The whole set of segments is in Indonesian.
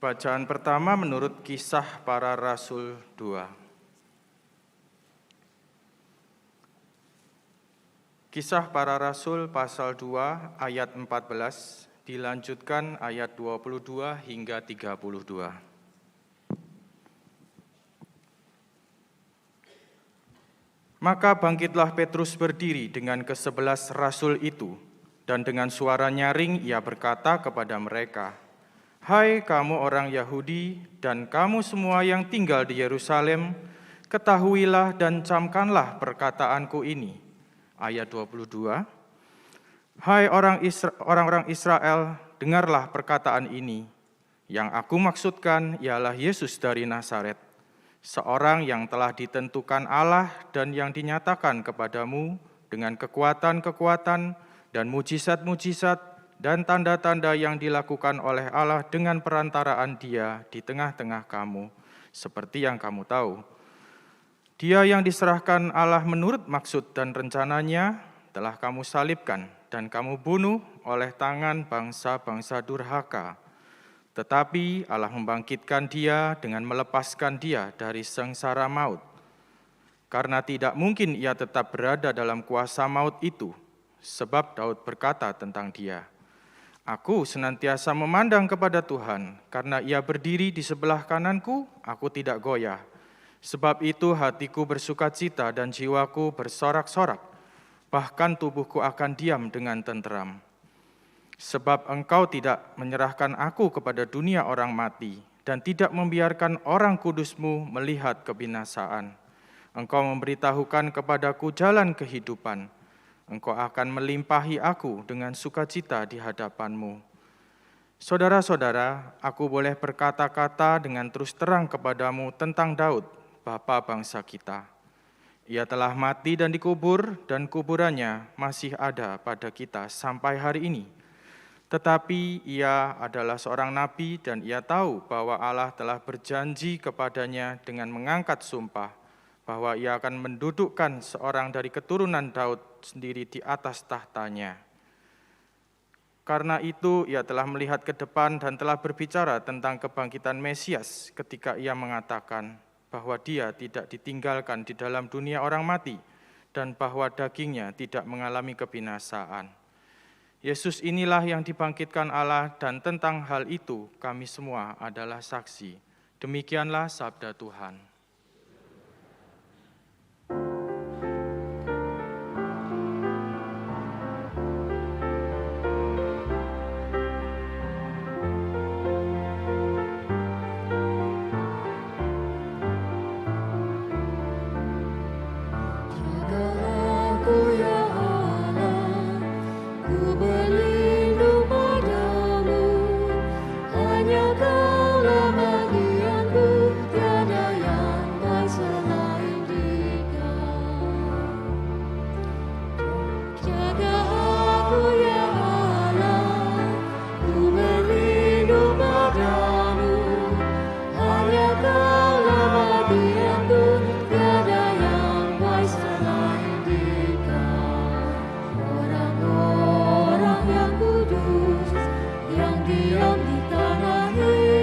Bacaan pertama menurut Kisah Para Rasul 2. Kisah Para Rasul pasal 2 ayat 14 dilanjutkan ayat 22 hingga 32. Maka bangkitlah Petrus berdiri dengan ke-11 rasul itu, dan dengan suara nyaring ia berkata kepada mereka, "Hai kamu orang Yahudi dan kamu semua yang tinggal di Yerusalem, ketahuilah dan camkanlah perkataanku ini." Ayat 22, "Hai orang-orang Israel, dengarlah perkataan ini. Yang aku maksudkan ialah Yesus dari Nazaret, seorang yang telah ditentukan Allah dan yang dinyatakan kepadamu dengan kekuatan-kekuatan dan mujizat-mujizat dan tanda-tanda yang dilakukan oleh Allah dengan perantaraan Dia di tengah-tengah kamu, seperti yang kamu tahu. Dia yang diserahkan Allah menurut maksud dan rencananya telah kamu salibkan dan kamu bunuh oleh tangan bangsa-bangsa durhaka. Tetapi Allah membangkitkan Dia dengan melepaskan Dia dari sengsara maut. Karena tidak mungkin Ia tetap berada dalam kuasa maut itu, sebab Daud berkata tentang Dia, 'Aku senantiasa memandang kepada Tuhan, karena Ia berdiri di sebelah kananku, aku tidak goyah. Sebab itu hatiku bersukacita dan jiwaku bersorak-sorak, bahkan tubuhku akan diam dengan tenteram. Sebab Engkau tidak menyerahkan aku kepada dunia orang mati, dan tidak membiarkan orang kudus-Mu melihat kebinasaan. Engkau memberitahukan kepadaku jalan kehidupan. Engkau akan melimpahi aku dengan sukacita di hadapan-Mu.' Saudara-saudara, aku boleh berkata-kata dengan terus terang kepadamu tentang Daud, bapa bangsa kita. Ia telah mati dan dikubur, dan kuburannya masih ada pada kita sampai hari ini. Tetapi ia adalah seorang nabi dan ia tahu bahwa Allah telah berjanji kepadanya dengan mengangkat sumpah bahwa ia akan mendudukkan seorang dari keturunan Daud sendiri di atas tahtanya. Karena itu ia telah melihat ke depan dan telah berbicara tentang kebangkitan Mesias ketika ia mengatakan bahwa Dia tidak ditinggalkan di dalam dunia orang mati dan bahwa dagingnya tidak mengalami kebinasaan. Yesus inilah yang dibangkitkan Allah, dan tentang hal itu kami semua adalah saksi." Demikianlah sabda Tuhan. Orang yang kudus yang diam di tanah ini.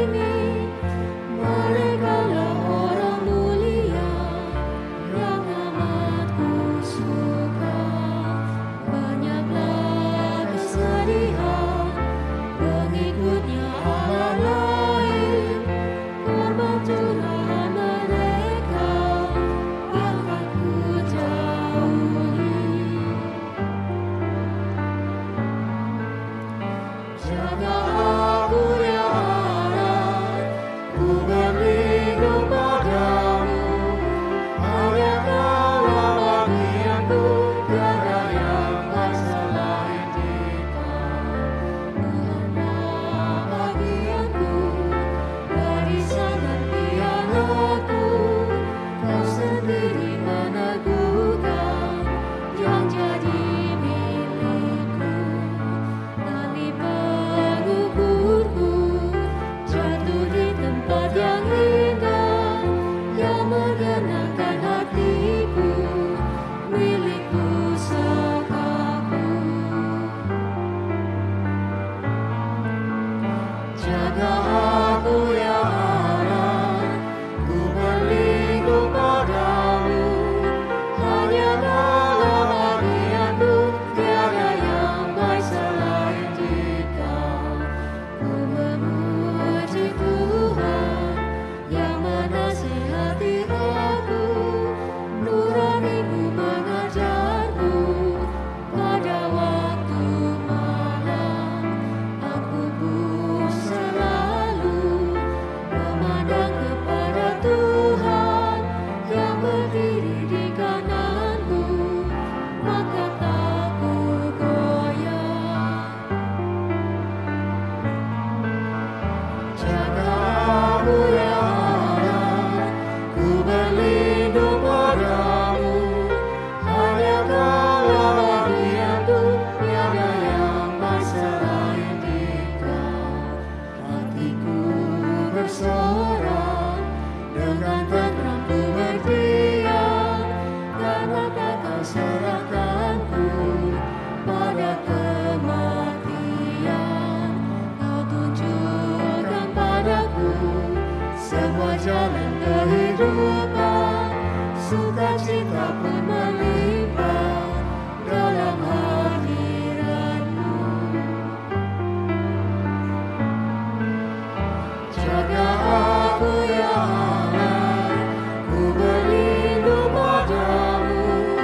Jalan kehidupan, sukacita pun melimpah dalam hadirat-Mu. Jaga aku ya Allah, ku berlindung padamu.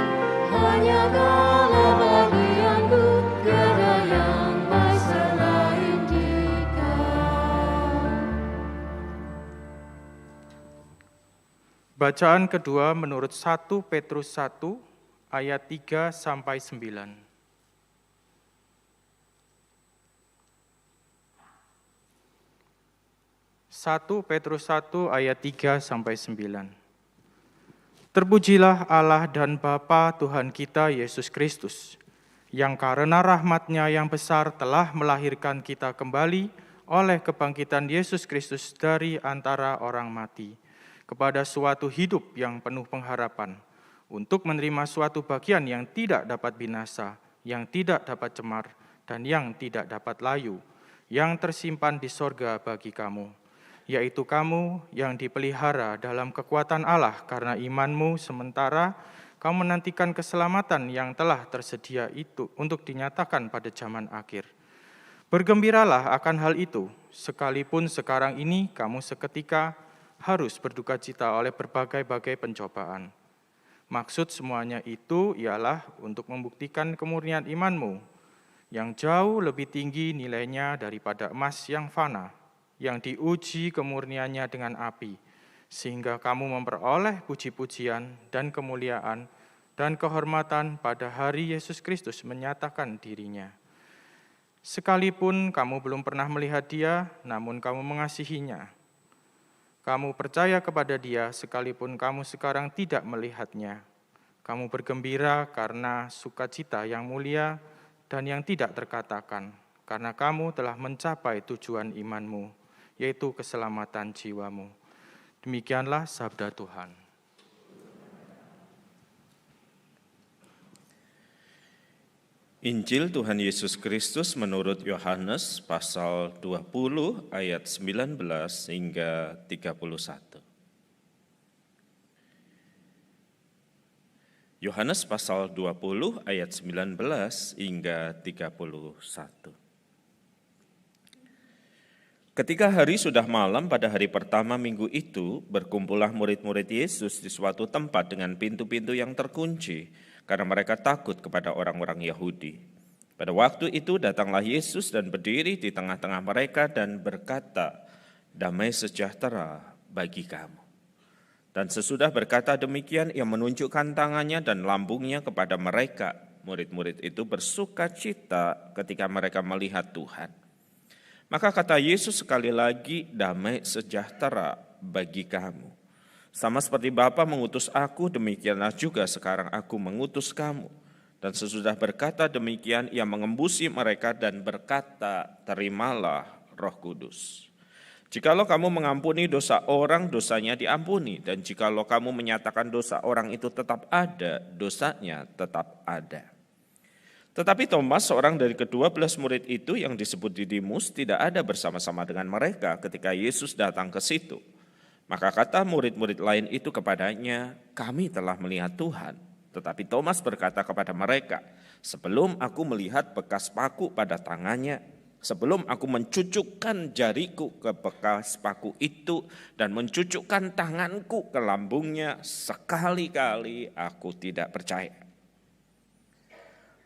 Hanya Kaulah bagianku, tiada yang baik selain Dikau. Bacaan kedua menurut 1 Petrus 1 ayat 3 sampai 9. 1 Petrus 1 ayat 3 sampai 9. Terpujilah Allah dan Bapa Tuhan kita Yesus Kristus, yang karena rahmat-Nya yang besar telah melahirkan kita kembali oleh kebangkitan Yesus Kristus dari antara orang mati, kepada suatu hidup yang penuh pengharapan, untuk menerima suatu bagian yang tidak dapat binasa, yang tidak dapat cemar, dan yang tidak dapat layu, yang tersimpan di sorga bagi kamu, yaitu kamu yang dipelihara dalam kekuatan Allah karena imanmu, sementara kamu menantikan keselamatan yang telah tersedia itu untuk dinyatakan pada zaman akhir. Bergembiralah akan hal itu, sekalipun sekarang ini kamu seketika harus berduka cita oleh berbagai-bagai pencobaan. Maksud semuanya itu ialah untuk membuktikan kemurnian imanmu, yang jauh lebih tinggi nilainya daripada emas yang fana, yang diuji kemurniannya dengan api, sehingga kamu memperoleh puji-pujian dan kemuliaan dan kehormatan pada hari Yesus Kristus menyatakan dirinya. Sekalipun kamu belum pernah melihat Dia, namun kamu mengasihinya. Kamu percaya kepada Dia sekalipun kamu sekarang tidak melihatnya. Kamu bergembira karena sukacita yang mulia dan yang tidak terkatakan, karena kamu telah mencapai tujuan imanmu, yaitu keselamatan jiwamu. Demikianlah sabda Tuhan. Injil Tuhan Yesus Kristus menurut Yohanes pasal 20 ayat 19 hingga 31. Yohanes pasal 20 ayat 19 hingga 31. Ketika hari sudah malam pada hari pertama minggu itu, berkumpullah murid-murid Yesus di suatu tempat dengan pintu-pintu yang terkunci, karena mereka takut kepada orang-orang Yahudi. Pada waktu itu datanglah Yesus dan berdiri di tengah-tengah mereka dan berkata, "Damai sejahtera bagi kamu." Dan sesudah berkata demikian, ia menunjukkan tangannya dan lambungnya kepada mereka. Murid-murid itu bersuka cita ketika mereka melihat Tuhan. Maka kata Yesus sekali lagi, "Damai sejahtera bagi kamu. Sama seperti Bapa mengutus aku, demikianlah juga sekarang aku mengutus kamu." Dan sesudah berkata demikian, ia mengembusi mereka dan berkata, "Terimalah Roh Kudus. Jikalau kamu mengampuni dosa orang, dosanya diampuni. Dan jikalau kamu menyatakan dosa orang itu tetap ada, dosanya tetap ada." Tetapi Thomas, seorang dari ke-12 murid itu yang disebut Didimus, tidak ada bersama-sama dengan mereka ketika Yesus datang ke situ. Maka kata murid-murid lain itu kepadanya, "Kami telah melihat Tuhan." Tetapi Thomas berkata kepada mereka, "Sebelum aku melihat bekas paku pada tangannya, sebelum aku mencucukkan jariku ke bekas paku itu dan mencucukkan tanganku ke lambungnya, sekali-kali aku tidak percaya."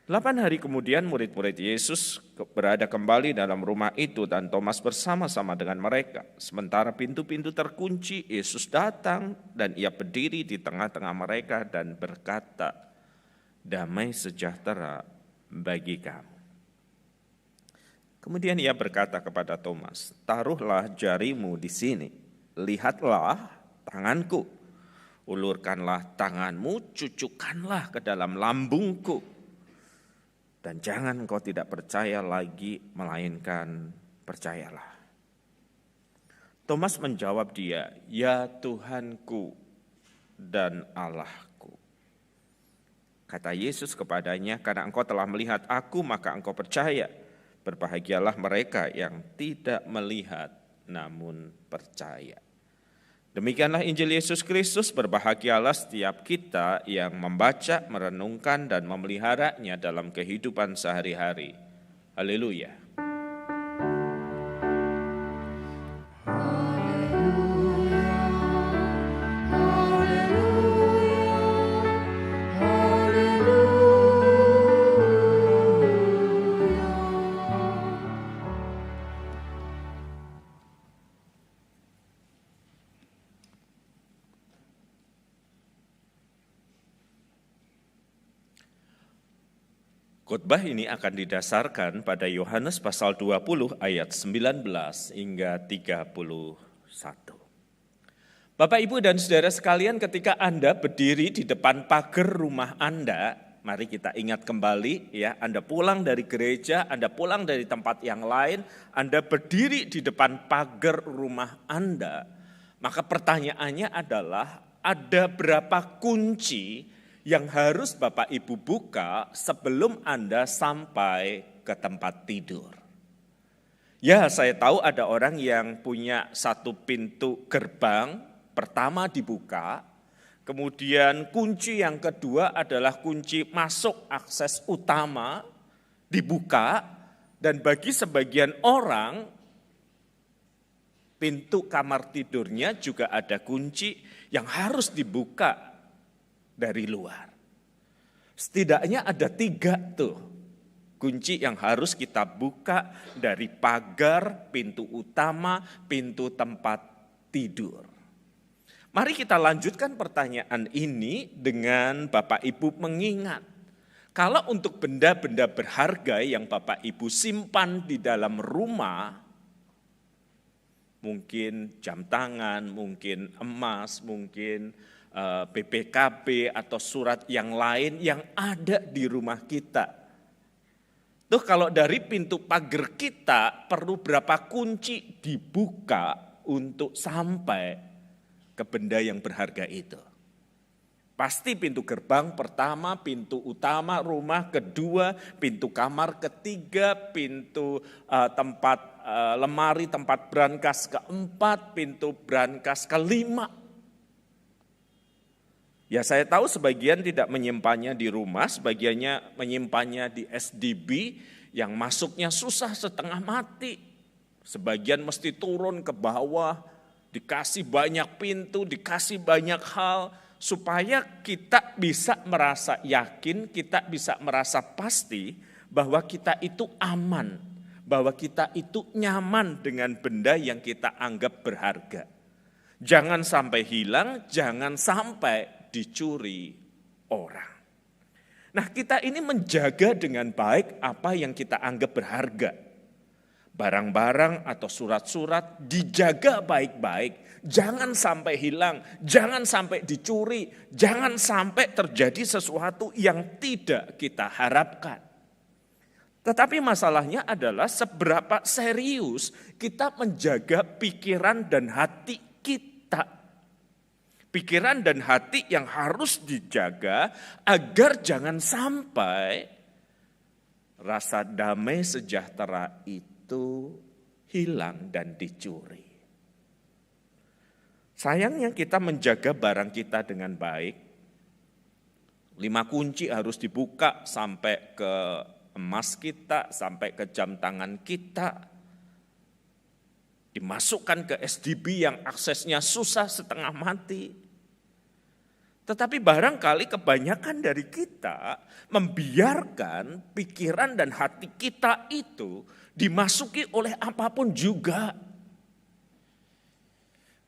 8 hari kemudian murid-murid Yesus berada kembali dalam rumah itu dan Thomas bersama-sama dengan mereka. Sementara pintu-pintu terkunci, Yesus datang dan ia berdiri di tengah-tengah mereka dan berkata, "Damai sejahtera bagi kamu." Kemudian ia berkata kepada Thomas, "Taruhlah jarimu di sini, lihatlah tanganku, ulurkanlah tanganmu, cucukkanlah ke dalam lambungku. Dan jangan engkau tidak percaya lagi, melainkan percayalah. Thomas menjawab dia, ya Tuhanku dan Allahku. Kata Yesus kepadanya, karena engkau telah melihat aku, maka engkau percaya. Berbahagialah mereka yang tidak melihat, namun percaya. Demikianlah Injil Yesus Kristus. Berbahagialah setiap kita yang membaca, merenungkan, dan memeliharanya dalam kehidupan sehari-hari. Haleluya. Khotbah ini akan didasarkan pada Yohanes pasal 20 ayat 19 hingga 31. Bapak, Ibu, dan saudara sekalian, ketika Anda berdiri di depan pagar rumah Anda, mari kita ingat kembali ya, Anda pulang dari gereja, Anda pulang dari tempat yang lain, Anda berdiri di depan pagar rumah Anda, maka pertanyaannya adalah ada berapa kunci yang harus Bapak Ibu buka sebelum Anda sampai ke tempat tidur. Ya, saya tahu ada orang yang punya satu pintu gerbang, pertama dibuka, kemudian kunci yang kedua adalah kunci masuk akses utama, dibuka, dan bagi sebagian orang, pintu kamar tidurnya juga ada kunci yang harus dibuka dari luar. Setidaknya ada 3 tuh kunci yang harus kita buka dari pagar, pintu utama, pintu tempat tidur. Mari kita lanjutkan pertanyaan ini dengan Bapak Ibu mengingat. Kalau untuk benda-benda berharga yang Bapak Ibu simpan di dalam rumah, mungkin jam tangan, mungkin emas, mungkin BPKB atau surat yang lain yang ada di rumah kita. Tuh kalau dari pintu pagar kita perlu berapa kunci dibuka untuk sampai ke benda yang berharga itu. Pasti pintu gerbang pertama, pintu utama rumah kedua, pintu kamar ketiga, pintu tempat lemari, tempat brankas keempat, pintu brankas kelima. Ya, saya tahu sebagian tidak menyimpannya di rumah, sebagiannya menyimpannya di SDB yang masuknya susah setengah mati. Sebagian mesti turun ke bawah, dikasih banyak pintu, dikasih banyak hal, supaya kita bisa merasa yakin, kita bisa merasa pasti bahwa kita itu aman, bahwa kita itu nyaman dengan benda yang kita anggap berharga. Jangan sampai hilang, jangan sampai dicuri orang. Nah, kita ini menjaga dengan baik apa yang kita anggap berharga. Barang-barang atau surat-surat dijaga baik-baik, jangan sampai hilang, jangan sampai dicuri, jangan sampai terjadi sesuatu yang tidak kita harapkan. Tetapi masalahnya adalah seberapa serius kita menjaga pikiran dan hati kita. Pikiran dan hati yang harus dijaga agar jangan sampai rasa damai sejahtera itu hilang dan dicuri. Sayangnya kita menjaga barang kita dengan baik. 5 kunci harus dibuka sampai ke emas kita, sampai ke jam tangan kita. Dimasukkan ke SDB yang aksesnya susah setengah mati. Tetapi barangkali kebanyakan dari kita membiarkan pikiran dan hati kita itu dimasuki oleh apapun juga.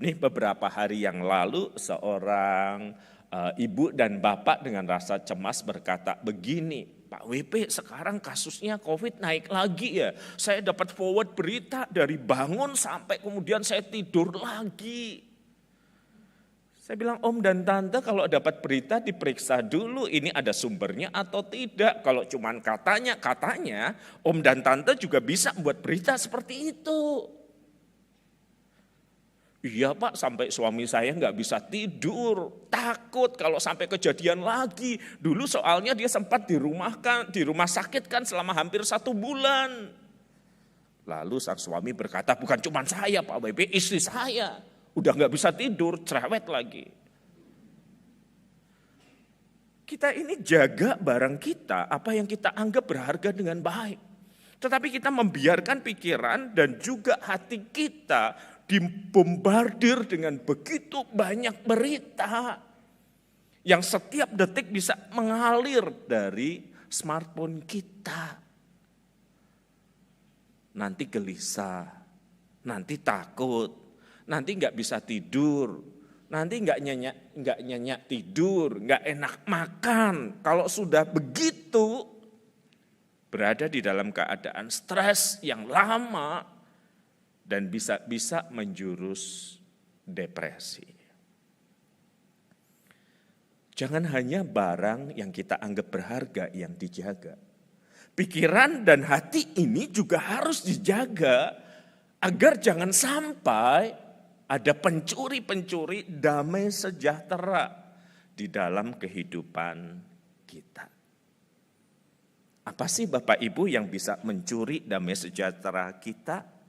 Nih beberapa hari yang lalu seorang ibu dan bapak dengan rasa cemas berkata begini, Pak WP sekarang kasusnya COVID naik lagi ya. Saya dapat forward berita dari bangun sampai kemudian saya tidur lagi. Saya bilang, Om dan Tante kalau dapat berita diperiksa dulu ini ada sumbernya atau tidak. Kalau cuman katanya, Om dan Tante juga bisa buat berita seperti itu. Iya Pak, sampai suami saya nggak bisa tidur, takut kalau sampai kejadian lagi. Dulu soalnya dia sempat di rumah sakit kan selama hampir 1 bulan. Lalu sang suami berkata, bukan cuma saya Pak WP, istri saya. Udah nggak bisa tidur, cerewet lagi. Kita ini jaga barang kita, apa yang kita anggap berharga dengan baik. Tetapi kita membiarkan pikiran dan juga hati kita dibombardir dengan begitu banyak berita yang setiap detik bisa mengalir dari smartphone kita. Nanti gelisah, nanti takut, nanti nggak bisa tidur, nanti nggak nyenyak tidur, nggak enak makan. Kalau sudah begitu, berada di dalam keadaan stres yang lama, dan bisa menjurus depresi. Jangan hanya barang yang kita anggap berharga yang dijaga. Pikiran dan hati ini juga harus dijaga agar jangan sampai ada pencuri-pencuri damai sejahtera di dalam kehidupan kita. Apa sih Bapak Ibu yang bisa mencuri damai sejahtera kita?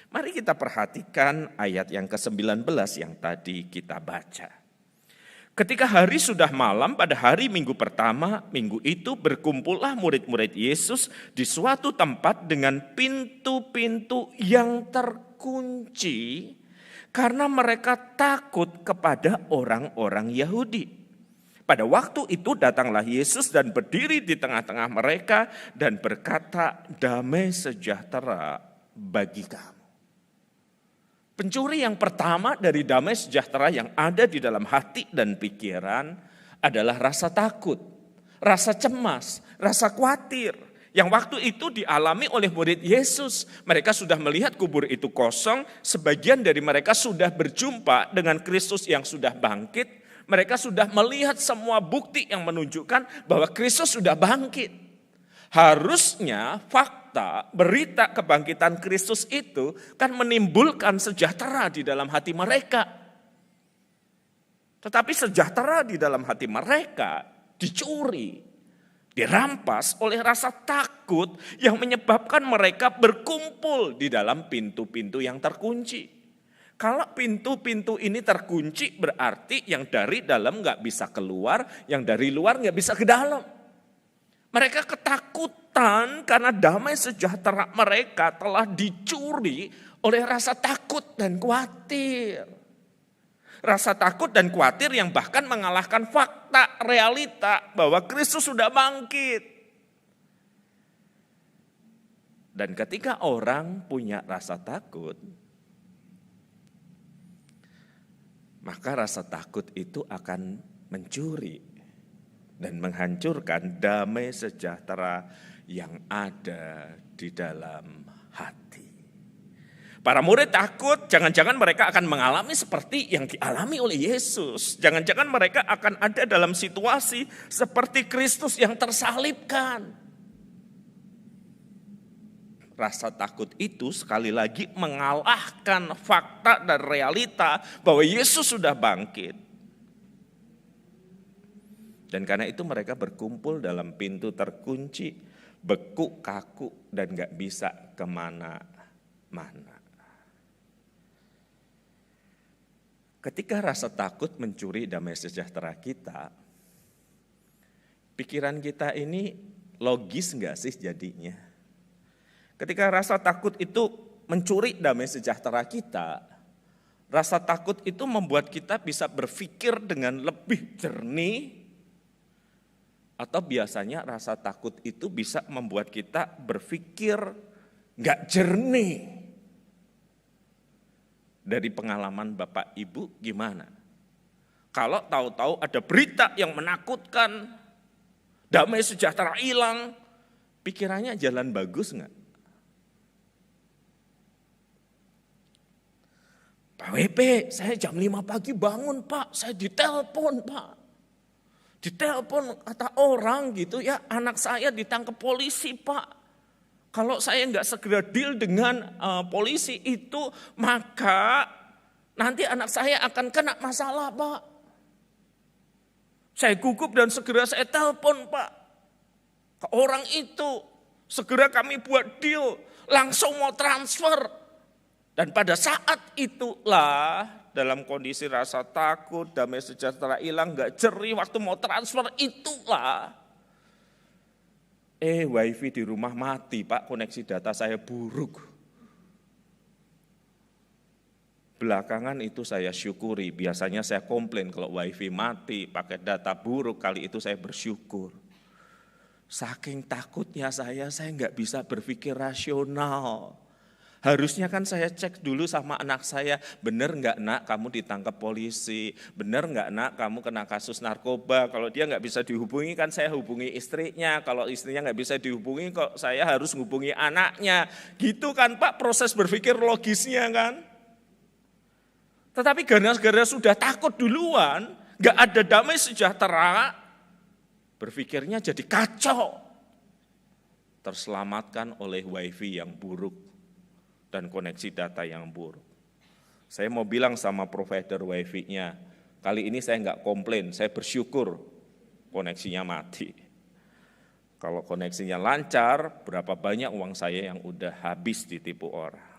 Mari kita perhatikan ayat yang ke-19 yang tadi kita baca. Ketika hari sudah malam pada hari minggu pertama, minggu itu berkumpullah murid-murid Yesus di suatu tempat dengan pintu-pintu yang terkunci karena mereka takut kepada orang-orang Yahudi. Pada waktu itu datanglah Yesus dan berdiri di tengah-tengah mereka dan berkata, damai sejahtera bagi kamu. Pencuri yang pertama dari damai sejahtera yang ada di dalam hati dan pikiran adalah rasa takut, rasa cemas, rasa khawatir. Yang waktu itu dialami oleh murid Yesus. Mereka sudah melihat kubur itu kosong, sebagian dari mereka sudah berjumpa dengan Kristus yang sudah bangkit. Mereka sudah melihat semua bukti yang menunjukkan bahwa Kristus sudah bangkit. Harusnya fakta berita kebangkitan Kristus itu kan menimbulkan sejahtera di dalam hati mereka. Tetapi sejahtera di dalam hati mereka dicuri, dirampas oleh rasa takut yang menyebabkan mereka berkumpul di dalam pintu-pintu yang terkunci. Kalau pintu-pintu ini terkunci berarti yang dari dalam nggak bisa keluar, yang dari luar nggak bisa ke dalam. Mereka ketakutan karena damai sejahtera mereka telah dicuri oleh rasa takut dan khawatir. Rasa takut dan khawatir yang bahkan mengalahkan fakta, realita bahwa Kristus sudah bangkit. Dan ketika orang punya rasa takut, maka rasa takut itu akan mencuri dan menghancurkan damai sejahtera yang ada di dalam hati. Para murid takut, jangan-jangan mereka akan mengalami seperti yang dialami oleh Yesus. Jangan-jangan mereka akan ada dalam situasi seperti Kristus yang tersalibkan. Rasa takut itu sekali lagi mengalahkan fakta dan realita bahwa Yesus sudah bangkit. Dan karena itu mereka berkumpul dalam pintu terkunci, beku, kaku, dan gak bisa kemana-mana. Ketika rasa takut mencuri damai sejahtera kita, pikiran kita ini logis gak sih jadinya? Ketika rasa takut itu mencuri damai sejahtera kita, rasa takut itu membuat kita bisa berpikir dengan lebih jernih. Atau biasanya rasa takut itu bisa membuat kita berpikir gak jernih. Dari pengalaman Bapak Ibu gimana? Kalau tahu-tahu ada berita yang menakutkan, damai sejahtera hilang. Pikirannya jalan bagus enggak? Pak WP, saya jam 5 pagi bangun Pak, saya ditelepon Pak. Ditelepon kata orang gitu ya, anak saya ditangkap polisi Pak. Kalau saya enggak segera deal dengan polisi itu, maka nanti anak saya akan kena masalah Pak. Saya gugup dan segera saya telepon Pak. Ke orang itu, segera kami buat deal, langsung mau transfer. Dan pada saat itulah, dalam kondisi rasa takut, damai sejahtera hilang, gak jerih waktu mau transfer, itulah. Wifi di rumah mati Pak, koneksi data saya buruk. Belakangan itu saya syukuri, biasanya saya komplain kalau wifi mati, pakai data buruk, kali itu saya bersyukur. Saking takutnya saya nggak bisa berpikir rasional. Harusnya kan saya cek dulu sama anak saya, benar nggak nak kamu ditangkap polisi, benar nggak nak kamu kena kasus narkoba. Kalau dia nggak bisa dihubungi kan saya hubungi istrinya, kalau istrinya nggak bisa dihubungi kok saya harus hubungi anaknya. Gitu kan Pak proses berpikir logisnya kan. Tetapi gara-gara sudah takut duluan, nggak ada damai sejahtera, berpikirnya jadi kacau. Terselamatkan oleh wifi yang buruk dan koneksi data yang buruk. Saya mau bilang sama provider wifi-nya, kali ini saya nggak komplain, saya bersyukur koneksinya mati. Kalau koneksinya lancar, berapa banyak uang saya yang udah habis ditipu orang.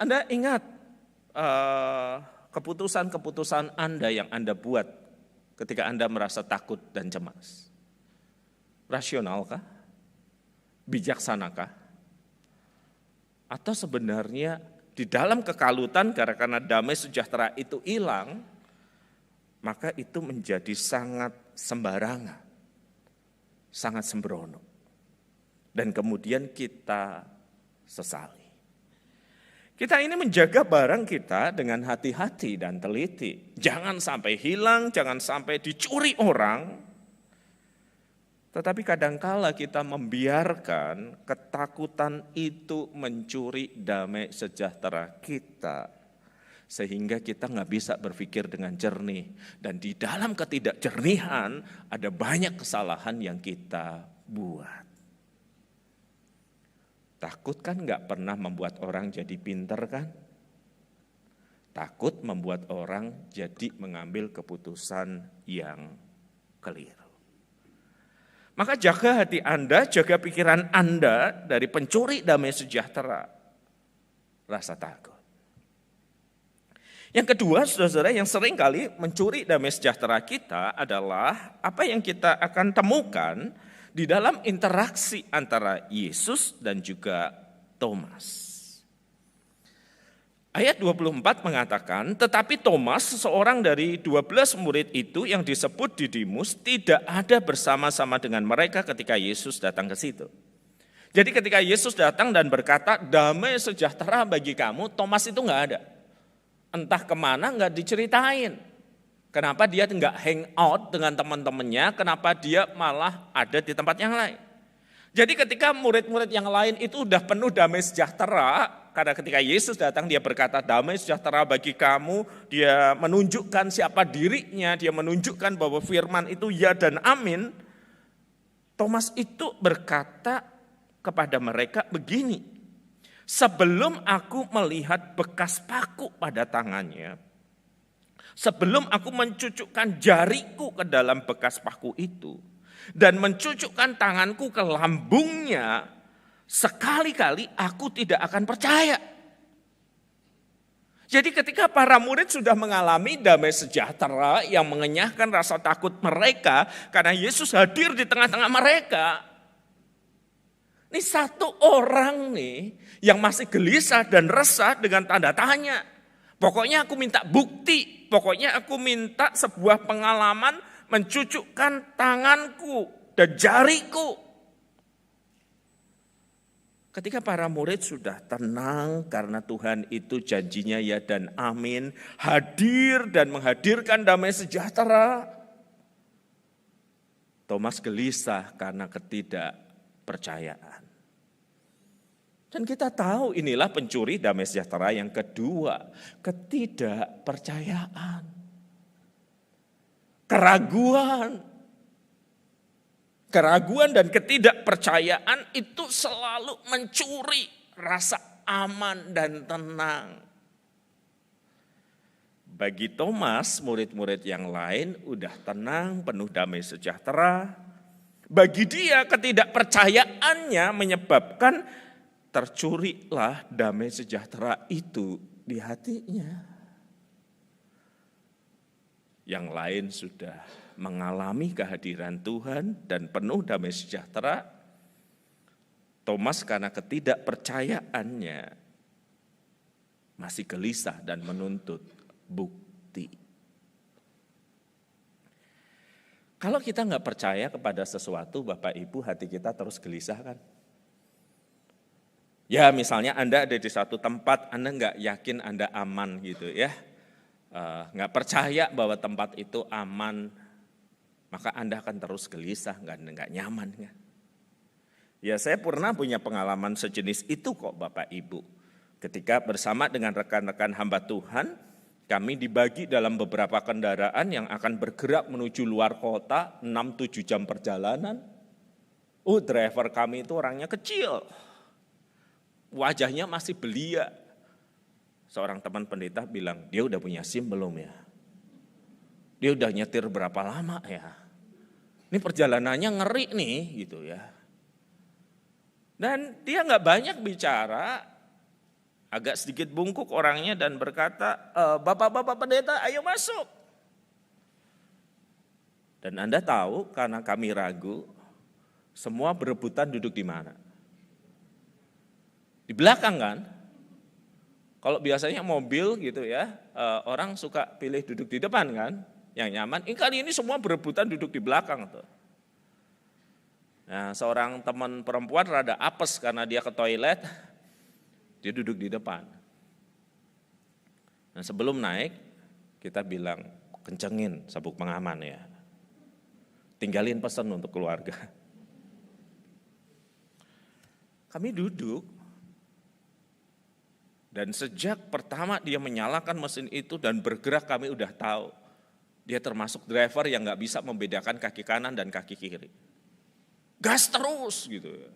Anda ingat keputusan-keputusan Anda yang Anda buat ketika Anda merasa takut dan cemas. Rasionalkah? Bijaksanakah? Atau sebenarnya di dalam kekalutan karena damai sejahtera itu hilang, maka itu menjadi sangat sembarangan, sangat sembrono. Dan kemudian kita sesali. Kita ini menjaga barang kita dengan hati-hati dan teliti. Jangan sampai hilang, jangan sampai dicuri orang. Tetapi kadangkala kita membiarkan ketakutan itu mencuri damai sejahtera kita. Sehingga kita nggak bisa berpikir dengan jernih. Dan di dalam ketidakjernihan ada banyak kesalahan yang kita buat. Takut kan nggak pernah membuat orang jadi pinter kan? Takut membuat orang jadi mengambil keputusan yang keliru. Maka jaga hati Anda, jaga pikiran Anda dari pencuri damai sejahtera. Rasa takut. Yang kedua, saudara-saudara, yang sering kali mencuri damai sejahtera kita adalah apa yang kita akan temukan di dalam interaksi antara Yesus dan juga Thomas. Ayat 24 mengatakan, tetapi Thomas, seorang dari 12 murid itu yang disebut Didimus, tidak ada bersama-sama dengan mereka ketika Yesus datang ke situ. Jadi ketika Yesus datang dan berkata, damai sejahtera bagi kamu, Thomas itu enggak ada. Entah kemana enggak diceritain. Kenapa dia enggak hang out dengan teman-temannya, kenapa dia malah ada di tempat yang lain. Jadi ketika murid-murid yang lain itu udah penuh damai sejahtera, karena ketika Yesus datang dia berkata damai sejahtera bagi kamu, dia menunjukkan siapa dirinya, dia menunjukkan bahwa firman itu ya dan amin. Thomas itu berkata kepada mereka begini, sebelum aku melihat bekas paku pada tangannya, sebelum aku mencucukkan jariku ke dalam bekas paku itu, dan mencucukkan tanganku ke lambungnya, sekali-kali aku tidak akan percaya. Jadi ketika para murid sudah mengalami damai sejahtera yang mengenyahkan rasa takut mereka, karena Yesus hadir di tengah-tengah mereka. Ini satu orang nih yang masih gelisah dan resah dengan tanda tanya. Pokoknya aku minta bukti, pokoknya aku minta sebuah pengalaman mencucukkan tanganku dan jariku. Ketika para murid sudah tenang karena Tuhan itu janjinya ya dan amin, hadir dan menghadirkan damai sejahtera. Thomas gelisah karena ketidakpercayaan. Dan kita tahu inilah pencuri damai sejahtera yang kedua, ketidakpercayaan. Keraguan dan ketidakpercayaan itu selalu mencuri rasa aman dan tenang. Bagi Thomas, murid-murid yang lain udah tenang, penuh damai sejahtera. Bagi dia ketidakpercayaannya menyebabkan tercurilah damai sejahtera itu di hatinya. Yang lain sudah mengalami kehadiran Tuhan dan penuh damai sejahtera. Thomas karena ketidakpercayaannya masih gelisah dan menuntut bukti. Kalau kita nggak percaya kepada sesuatu, Bapak Ibu, hati kita terus gelisah kan? Ya misalnya Anda ada di satu tempat, Anda nggak yakin Anda aman gitu ya. Nggak percaya bahwa tempat itu aman, maka Anda akan terus gelisah, nggak nyaman kan? Ya saya pernah punya pengalaman sejenis itu kok Bapak Ibu. Ketika bersama dengan rekan-rekan hamba Tuhan, kami dibagi dalam beberapa kendaraan yang akan bergerak menuju luar kota, 6-7 jam perjalanan. Driver kami itu orangnya kecil, wajahnya masih belia. Seorang teman pendeta bilang, dia udah punya SIM belum ya? Dia udah nyetir berapa lama ya? Ini perjalanannya ngeri nih gitu ya. Dan dia nggak banyak bicara, agak sedikit bungkuk orangnya dan berkata, Bapak-bapak pendeta ayo masuk. Dan Anda tahu karena kami ragu, semua berebutan duduk di mana? Di belakang kan? Kalau biasanya mobil gitu ya, orang suka pilih duduk di depan kan, yang nyaman. Kali ini semua berebutan duduk di belakang tuh. Nah, seorang teman perempuan rada apes karena dia ke toilet, dia duduk di depan. Nah, sebelum naik, kita bilang, kencengin sabuk pengaman ya. Tinggalin pesan untuk keluarga. Kami duduk, dan sejak pertama dia menyalakan mesin itu dan bergerak kami udah tahu. Dia termasuk driver yang gak bisa membedakan kaki kanan dan kaki kiri. Gas terus gitu ya.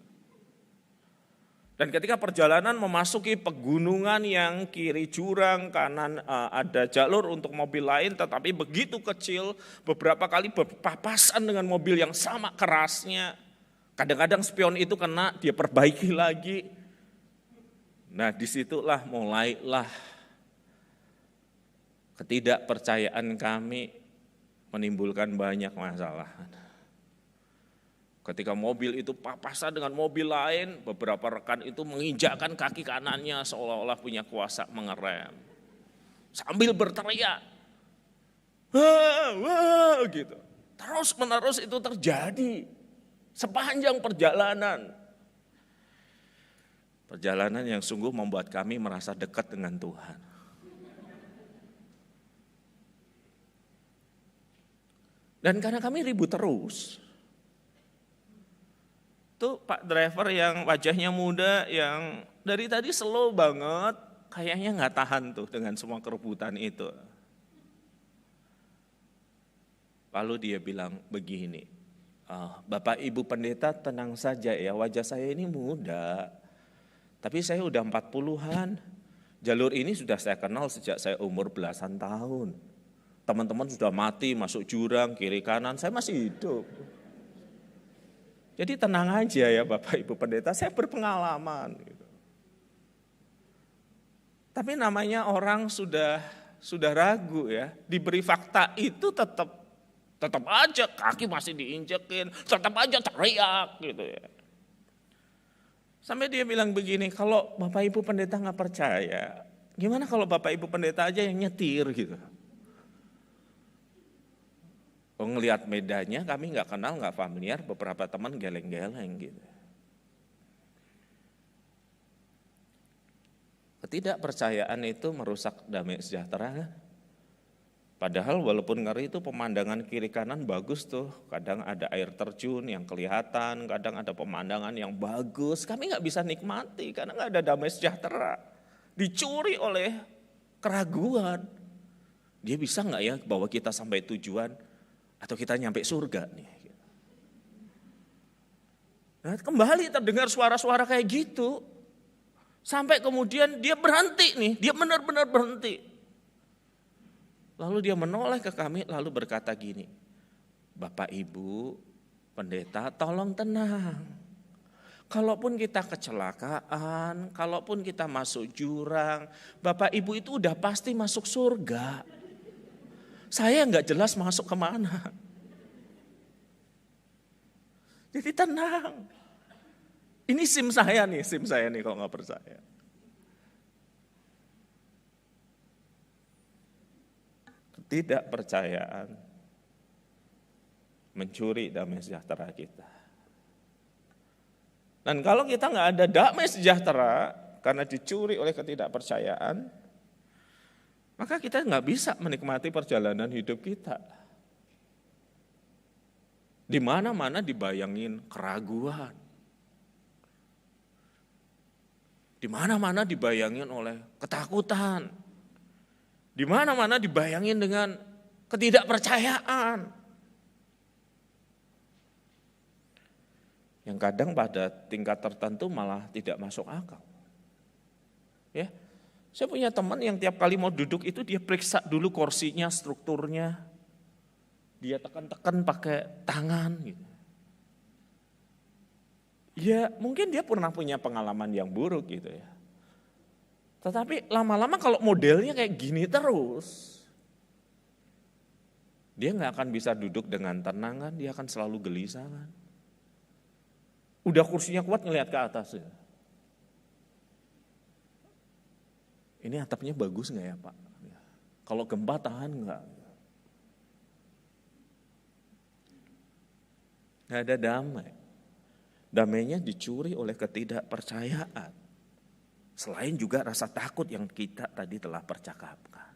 Dan ketika perjalanan memasuki pegunungan yang kiri jurang, kanan ada jalur untuk mobil lain, tetapi begitu kecil, beberapa kali berpapasan dengan mobil yang sama kerasnya. Kadang-kadang spion itu kena, dia perbaiki lagi. Nah disitulah mulailah ketidakpercayaan kami menimbulkan banyak masalah. Ketika mobil itu papasan dengan mobil lain, beberapa rekan itu menginjakkan kaki kanannya seolah-olah punya kuasa mengerem. Sambil berteriak, wah, gitu. Terus menerus itu terjadi sepanjang perjalanan. Perjalanan yang sungguh membuat kami merasa dekat dengan Tuhan. Dan karena kami ribut terus, tuh Pak driver yang wajahnya muda, yang dari tadi slow banget, kayaknya nggak tahan tuh dengan semua kerebutan itu. Lalu dia bilang begini, Bapak Ibu Pendeta tenang saja ya, wajah saya ini muda, tapi saya udah 40-an. Jalur ini sudah saya kenal sejak saya umur belasan tahun. Teman-teman sudah mati, masuk jurang, kiri kanan, saya masih hidup. Jadi tenang aja ya Bapak Ibu Pendeta, saya berpengalaman. Tapi namanya orang sudah ragu ya, diberi fakta itu tetap aja kaki masih diinjekin, tetap aja teriak gitu ya. Sampai dia bilang begini, kalau Bapak Ibu Pendeta nggak percaya, gimana kalau Bapak Ibu Pendeta aja yang nyetir gitu. Ngelihat medannya kami nggak kenal, nggak familiar, beberapa teman geleng-geleng gitu. Ketidakpercayaan itu merusak damai sejahtera. Padahal walaupun ngeri itu pemandangan kiri kanan bagus tuh. Kadang ada air terjun yang kelihatan, kadang ada pemandangan yang bagus. Kami nggak bisa nikmati karena nggak ada damai sejahtera. Dicuri oleh keraguan. Dia bisa nggak ya bawa kita sampai tujuan atau kita nyampe surga nih? Nah, kembali terdengar suara-suara kayak gitu. Sampai kemudian dia berhenti nih, dia benar-benar berhenti. Lalu dia menoleh ke kami lalu berkata gini, Bapak Ibu pendeta tolong tenang. Kalaupun kita kecelakaan, kalaupun kita masuk jurang, Bapak Ibu itu udah pasti masuk surga. Saya nggak jelas masuk kemana. Jadi tenang. Ini SIM saya nih kalau nggak percaya. Ketidakpercayaan mencuri damai sejahtera kita. Dan kalau kita nggak ada damai sejahtera karena dicuri oleh ketidakpercayaan, maka kita nggak bisa menikmati perjalanan hidup kita. Di mana-mana dibayangin keraguan. Di mana-mana dibayangin oleh ketakutan. Di mana-mana dibayangin dengan ketidakpercayaan. Yang kadang pada tingkat tertentu malah tidak masuk akal. Ya, saya punya teman yang tiap kali mau duduk itu dia periksa dulu kursinya, strukturnya. Dia tekan-tekan pakai tangan gitu. Ya mungkin dia pernah punya pengalaman yang buruk gitu ya. Tetapi lama-lama kalau modelnya kayak gini terus, dia nggak akan bisa duduk dengan tenang kan, dia akan selalu gelisah kan. Udah kursinya kuat ngelihat ke atas ya. Ini atapnya bagus nggak ya Pak? Kalau gempa tahan nggak? Nggak ada damai. Damainya dicuri oleh ketidakpercayaan. Selain juga rasa takut yang kita tadi telah percakapkan.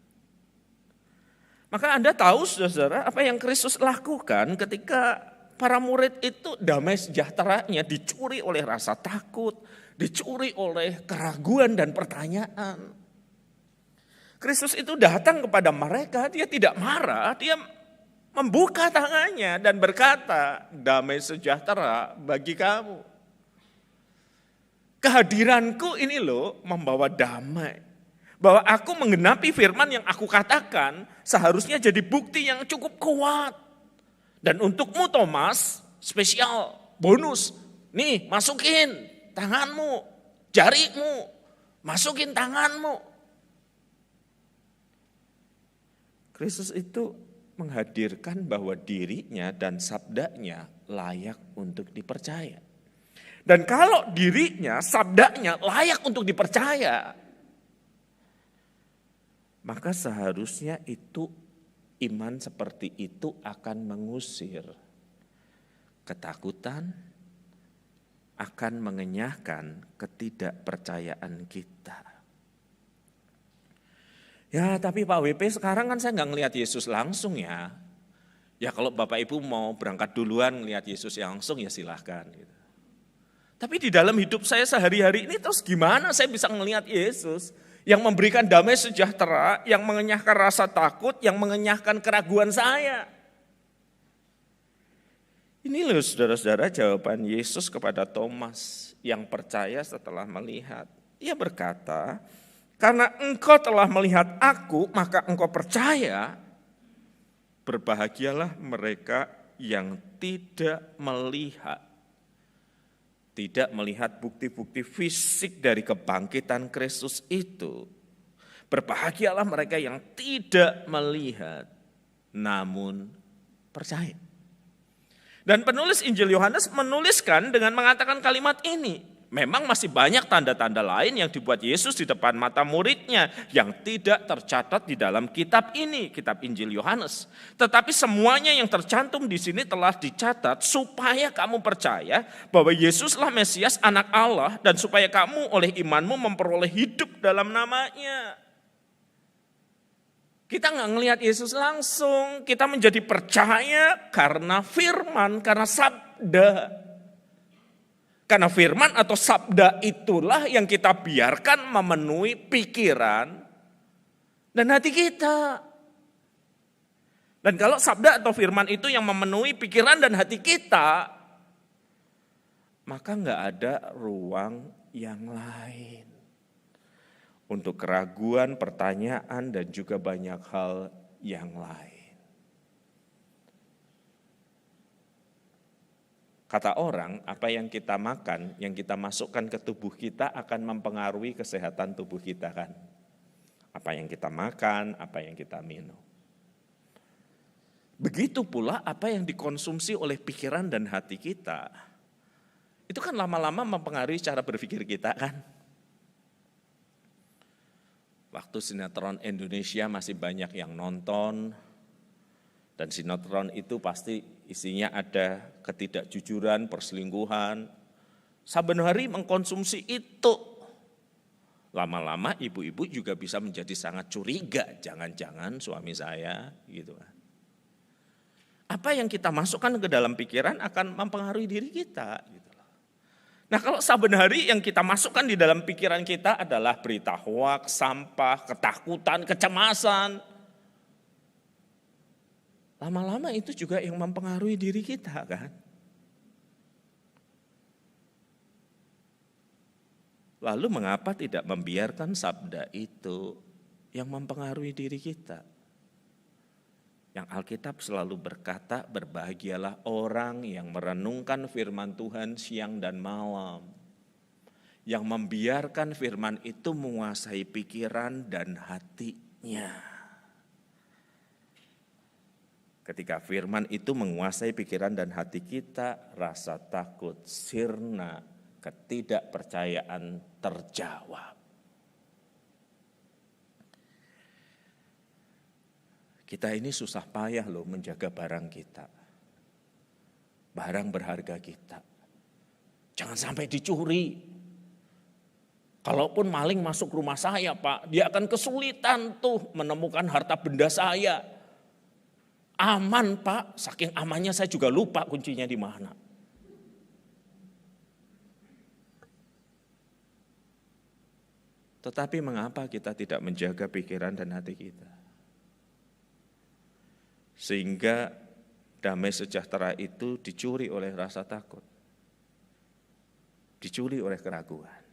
Maka Anda tahu saudara apa yang Kristus lakukan ketika para murid itu damai sejahteranya dicuri oleh rasa takut, dicuri oleh keraguan dan pertanyaan. Kristus itu datang kepada mereka, dia tidak marah, dia membuka tangannya dan berkata, damai sejahtera bagi kamu. Kehadiranku ini loh membawa damai. Bahwa aku menggenapi firman yang aku katakan seharusnya jadi bukti yang cukup kuat. Dan untukmu Thomas, spesial, bonus. Nih masukin tanganmu, jarimu, masukin tanganmu. Kristus itu menghadirkan bahwa dirinya dan sabdanya layak untuk dipercaya. Dan kalau dirinya, sabdanya layak untuk dipercaya, maka seharusnya itu iman seperti itu akan mengusir ketakutan, akan mengenyahkan ketidakpercayaan kita. Ya tapi Pak WP sekarang kan saya nggak ngelihat Yesus langsung ya. Ya kalau Bapak Ibu mau berangkat duluan ngelihat Yesus langsung ya silahkan gitu. Tapi di dalam hidup saya sehari-hari ini terus gimana saya bisa melihat Yesus yang memberikan damai sejahtera, yang mengenyahkan rasa takut, yang mengenyahkan keraguan saya. Ini loh saudara-saudara jawaban Yesus kepada Thomas yang percaya setelah melihat. Ia berkata, karena engkau telah melihat aku maka engkau percaya. Berbahagialah mereka yang tidak melihat. Tidak melihat bukti-bukti fisik dari kebangkitan Kristus itu. Berbahagialah mereka yang tidak melihat, namun percaya. Dan penulis Injil Yohanes menuliskan dengan mengatakan kalimat ini. Memang masih banyak tanda-tanda lain yang dibuat Yesus di depan mata muridnya yang tidak tercatat di dalam kitab ini, kitab Injil Yohanes. Tetapi semuanya yang tercantum di sini telah dicatat supaya kamu percaya bahwa Yesuslah Mesias anak Allah dan supaya kamu oleh imanmu memperoleh hidup dalam namanya. Kita nggak ngelihat Yesus langsung, kita menjadi percaya karena firman, karena sabda. Karena firman atau sabda itulah yang kita biarkan memenuhi pikiran dan hati kita. Dan kalau sabda atau firman itu yang memenuhi pikiran dan hati kita, maka nggak ada ruang yang lain untuk keraguan, pertanyaan, dan juga banyak hal yang lain. Kata orang, apa yang kita makan, yang kita masukkan ke tubuh kita akan mempengaruhi kesehatan tubuh kita kan. Apa yang kita makan, apa yang kita minum. Begitu pula apa yang dikonsumsi oleh pikiran dan hati kita. Itu kan lama-lama mempengaruhi cara berpikir kita kan. Waktu sinetron Indonesia masih banyak yang nonton, dan sinetron itu pasti isinya ada ketidakjujuran, perselingkuhan. Saben hari mengkonsumsi itu. Lama-lama ibu-ibu juga bisa menjadi sangat curiga, jangan-jangan suami saya gitu kan. Apa yang kita masukkan ke dalam pikiran akan mempengaruhi diri kita gitu. Nah kalau saben hari yang kita masukkan di dalam pikiran kita adalah berita hoaks, sampah, ketakutan, kecemasan. Lama-lama itu juga yang mempengaruhi diri kita kan. Lalu mengapa tidak membiarkan sabda itu yang mempengaruhi diri kita? Yang Alkitab selalu berkata, berbahagialah orang yang merenungkan firman Tuhan siang dan malam. Yang membiarkan firman itu menguasai pikiran dan hatinya. Ketika firman itu menguasai pikiran dan hati kita, rasa takut, sirna, ketidakpercayaan terjawab. Kita ini susah payah loh menjaga barang kita. Barang berharga kita. Jangan sampai dicuri. Kalaupun maling masuk rumah saya Pak, dia akan kesulitan tuh menemukan harta benda saya. Aman Pak, saking amannya saya juga lupa kuncinya di mana. Tetapi mengapa kita tidak menjaga pikiran dan hati kita? Sehingga damai sejahtera itu dicuri oleh rasa takut. Dicuri oleh keraguan.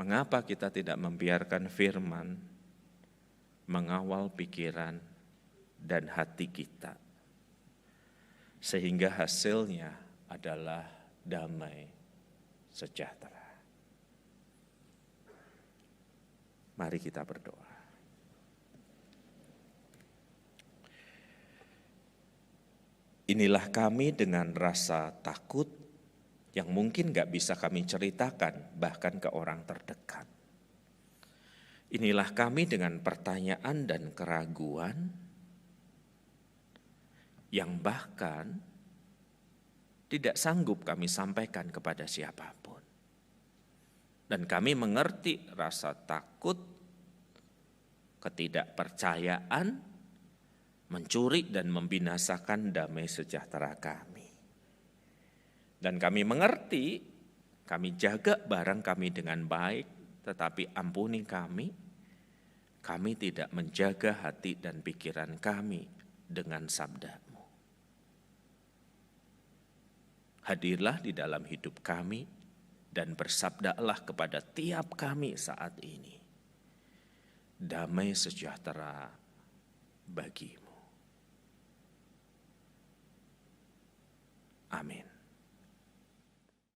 Mengapa kita tidak membiarkan firman mengawal pikiran dan hati kita? Sehingga hasilnya adalah damai sejahtera. Mari kita berdoa. Inilah kami dengan rasa takut yang mungkin gak bisa kami ceritakan bahkan ke orang terdekat. Inilah kami dengan pertanyaan dan keraguan yang bahkan tidak sanggup kami sampaikan kepada siapapun. Dan kami mengerti rasa takut, ketidakpercayaan, mencuri dan membinasakan damai sejahtera kami. Dan kami mengerti, kami jaga barang kami dengan baik, tetapi ampuni kami tidak menjaga hati dan pikiran kami dengan sabda-Mu. Hadirlah di dalam hidup kami dan bersabdalah kepada tiap kami saat ini. Damai sejahtera bagi-Mu. Amin.